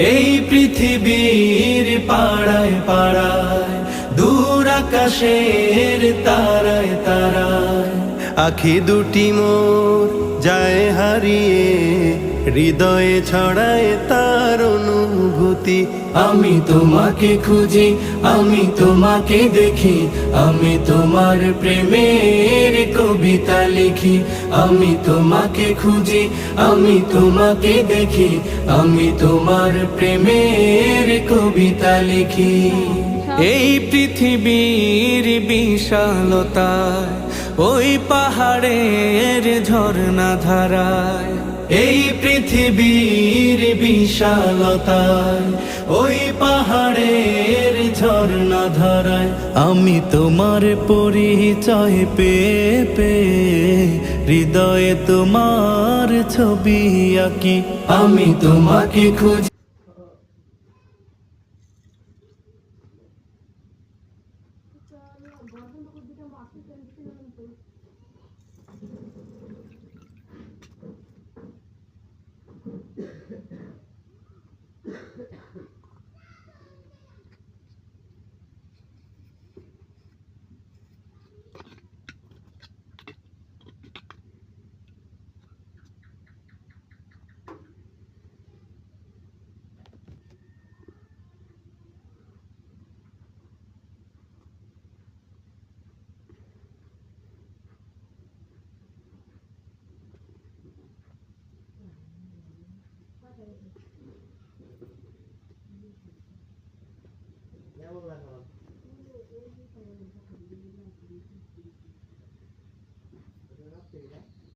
এই পৃথিবীর পাড়ায় পাড়ায়, দূর আকাশের তারায় তারায়, আখি দুটি মোর যায় হারিয়ে, হৃদয়ে ছড়ায় তার অনুভূতি। আমি তোমাকে খুঁজি, আমি তোমাকে দেখি, আমি তোমার প্রেমের কবিতা লিখি। আমি তোমাকে খুঁজি, আমি তোমাকে দেখি, আমি তোমার প্রেমের কবিতা লিখি। এই পৃথিবীর বিশালতায়, ওই পাহাড়ের ঝর্ণা ধারায়, এই পৃথিবীর বিশালতায়, ওই পাহাড়ের ঝর্ণা ধারায়, আমি তোমার পরিচয় পেয়ে পেয়ে, হৃদয়ে তোমার ছবি আঁকি। আমি তোমাকে খুঁজি। Ya,